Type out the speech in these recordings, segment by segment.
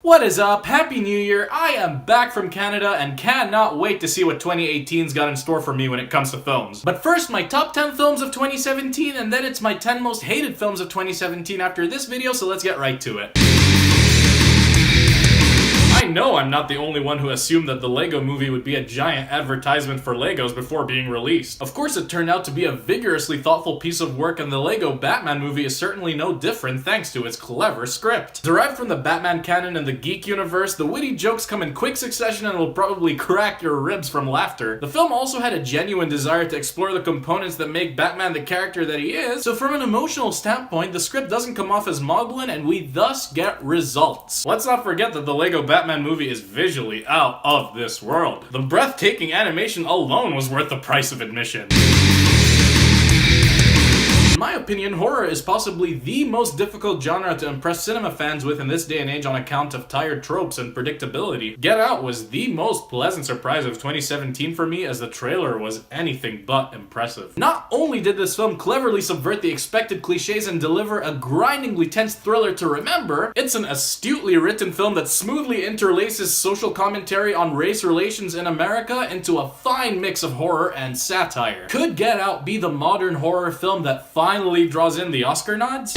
What is up? Happy New Year! I am back from Canada and cannot wait to see what 2018's got in store for me when it comes to films. But first, my top 10 films of 2017, and then it's my 10 most hated films of 2017 after this video, so let's get right to it. I know I'm not the only one who assumed that the Lego movie would be a giant advertisement for Legos before being released. Of course, it turned out to be a vigorously thoughtful piece of work, and the Lego Batman movie is certainly no different thanks to its clever script. Derived from the Batman canon and the geek universe, the witty jokes come in quick succession and will probably crack your ribs from laughter. The film also had a genuine desire to explore the components that make Batman the character that he is, so from an emotional standpoint, the script doesn't come off as maudlin and we thus get results. Let's not forget that the Lego Batman movie is visually out of this world. The breathtaking animation alone was worth the price of admission. In my opinion, horror is possibly the most difficult genre to impress cinema fans with in this day and age on account of tired tropes and predictability. Get Out was the most pleasant surprise of 2017 for me, as the trailer was anything but impressive. Not only did this film cleverly subvert the expected cliches and deliver a grindingly tense thriller to remember, it's an astutely written film that smoothly interlaces social commentary on race relations in America into a fine mix of horror and satire. Could Get Out be the modern horror film that finally draws in the Oscar nods?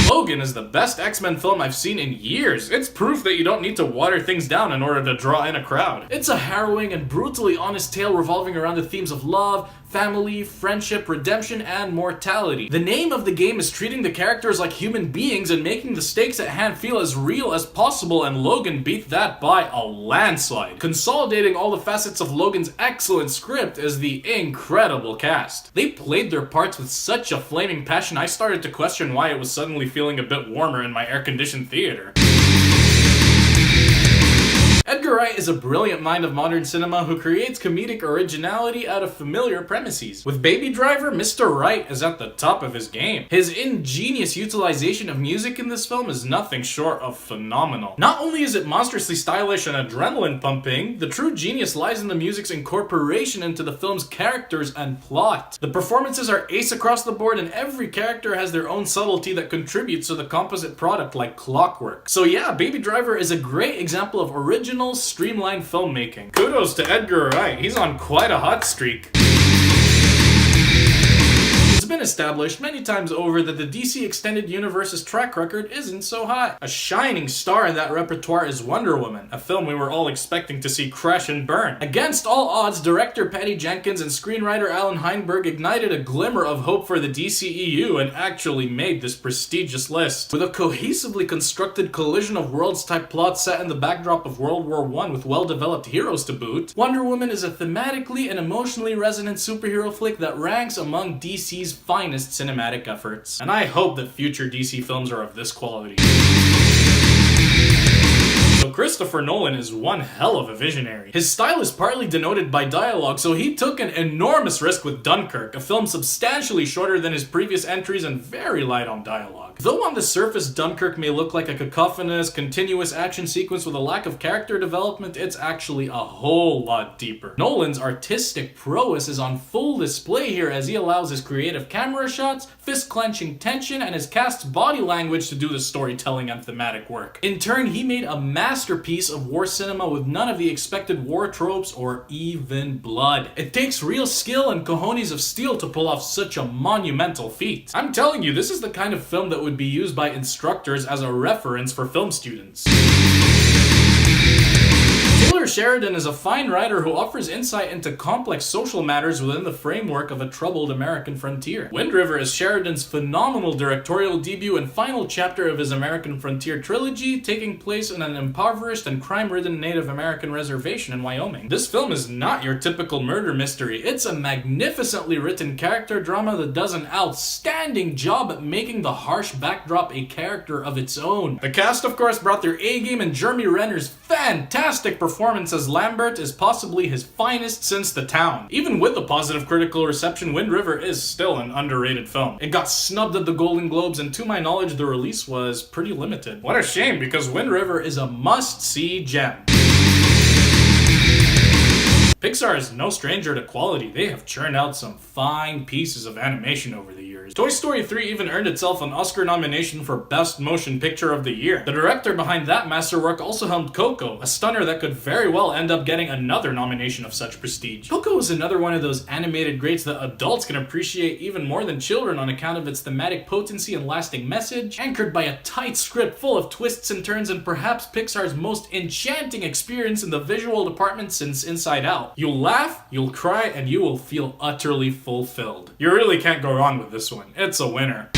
Logan is the best X-Men film I've seen in years. It's proof that you don't need to water things down in order to draw in a crowd. It's a harrowing and brutally honest tale revolving around the themes of love, family, friendship, redemption, and mortality. The name of the game is treating the characters like human beings and making the stakes at hand feel as real as possible, and Logan beat that by a landslide. Consolidating all the facets of Logan's excellent script is the incredible cast. They played their parts with such a flaming passion, I started to question why it was suddenly feeling a bit warmer in my air-conditioned theater. Edgar Wright is a brilliant mind of modern cinema who creates comedic originality out of familiar premises. With Baby Driver, Mr. Wright is at the top of his game. His ingenious utilization of music in this film is nothing short of phenomenal. Not only is it monstrously stylish and adrenaline pumping, the true genius lies in the music's incorporation into the film's characters and plot. The performances are ace across the board, and every character has their own subtlety that contributes to the composite product like clockwork. So yeah, Baby Driver is a great example of original, streamlined filmmaking. Kudos to Edgar Wright, he's on quite a hot streak. It's been established many times over that the DC Extended Universe's track record isn't so hot. A shining star in that repertoire is Wonder Woman, a film we were all expecting to see crash and burn. Against all odds, director Patty Jenkins and screenwriter Alan Heinberg ignited a glimmer of hope for the DCEU and actually made this prestigious list. With a cohesively constructed collision of worlds type plot set in the backdrop of World War I with well-developed heroes to boot, Wonder Woman is a thematically and emotionally resonant superhero flick that ranks among DC's finest cinematic efforts. And I hope that future DC films are of this quality. So Christopher Nolan is one hell of a visionary. His style is partly denoted by dialogue, so he took an enormous risk with Dunkirk, a film substantially shorter than his previous entries and very light on dialogue. Though on the surface Dunkirk may look like a cacophonous, continuous action sequence with a lack of character development, it's actually a whole lot deeper. Nolan's artistic prowess is on full display here as he allows his creative camera shots, fist-clenching tension, and his cast's body language to do the storytelling and thematic work. In turn, he made a masterpiece of war cinema with none of the expected war tropes or even blood. It takes real skill and cojones of steel to pull off such a monumental feat. I'm telling you, this is the kind of film that would be used by instructors as a reference for film students. Taylor Sheridan is a fine writer who offers insight into complex social matters within the framework of a troubled American frontier. Wind River is Sheridan's phenomenal directorial debut and final chapter of his American Frontier trilogy, taking place in an impoverished and crime-ridden Native American reservation in Wyoming. This film is not your typical murder mystery. It's a magnificently written character drama that does an outstanding job at making the harsh backdrop a character of its own. The cast, of course, brought their A-game, and Jeremy Renner's fantastic performance as Lambert is possibly his finest since The Town. Even with the positive critical reception, Wind River is still an underrated film. It got snubbed at the Golden Globes, and to my knowledge, the release was pretty limited. What a shame, because Wind River is a must-see gem. Pixar is no stranger to quality. They have churned out some fine pieces of animation over the years. Oscars. Toy Story 3 even earned itself an Oscar nomination for Best Motion Picture of the Year. The director behind that masterwork also helmed Coco, a stunner that could very well end up getting another nomination of such prestige. Coco is another one of those animated greats that adults can appreciate even more than children on account of its thematic potency and lasting message, anchored by a tight script full of twists and turns and perhaps Pixar's most enchanting experience in the visual department since Inside Out. You'll laugh, you'll cry, and you will feel utterly fulfilled. You really can't go wrong with this one. It's a winner.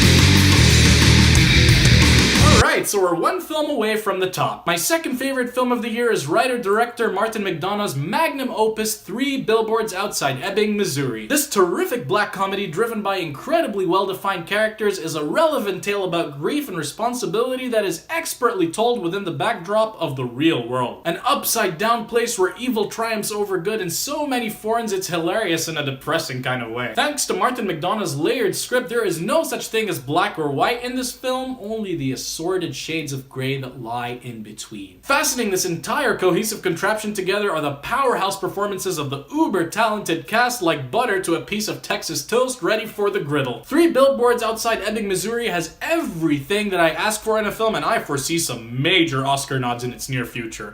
Alright, so we're one film away from the top. My second favorite film of the year is writer-director Martin McDonagh's magnum opus 3 Billboards Outside Ebbing, Missouri. This terrific black comedy driven by incredibly well-defined characters is a relevant tale about grief and responsibility that is expertly told within the backdrop of the real world. An upside-down place where evil triumphs over good in so many forms it's hilarious in a depressing kind of way. Thanks to Martin McDonagh's layered script, there is no such thing as black or white in this film, only the assorted shades of gray that lie in between. Fastening this entire cohesive contraption together are the powerhouse performances of the uber-talented cast like butter to a piece of Texas toast ready for the griddle. 3 Billboards Outside Ebbing, Missouri has everything that I ask for in a film, and I foresee some major Oscar nods in its near future.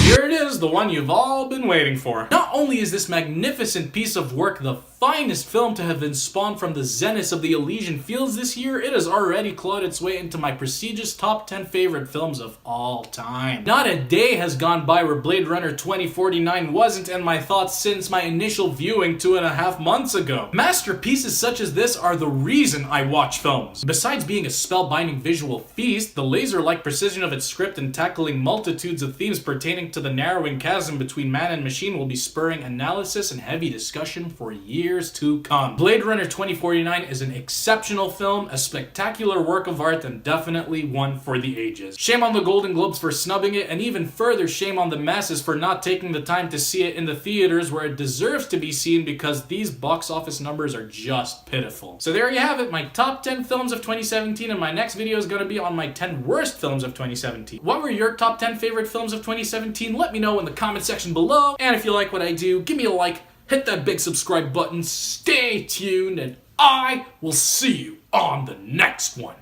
Here it is, the one you've all been waiting for. Not only is this magnificent piece of work the finest film to have been spawned from the zenith of the Elysian Fields this year, it has already clawed its way into my prestigious top 10 favorite films of all time. Not a day has gone by where Blade Runner 2049 wasn't in my thoughts since my initial viewing 2.5 months ago. Masterpieces such as this are the reason I watch films. Besides being a spellbinding visual feast, the laser-like precision of its script and tackling multitudes of themes pertaining to the narrowing chasm between man and machine will be spurring analysis and heavy discussion for years to come. Blade Runner 2049 is an exceptional film, a spectacular work of art, and definitely one for the ages. Shame on the Golden Globes for snubbing it, and even further shame on the masses for not taking the time to see it in the theaters where it deserves to be seen, because these box office numbers are just pitiful. So there you have it, my top 10 films of 2017, and my next video is going to be on my 10 worst films of 2017. What were your top 10 favorite films of 2017? Let me know in the comment section below, and if you like what I do, give me a like, hit that big subscribe button, stay tuned, and I will see you on the next one.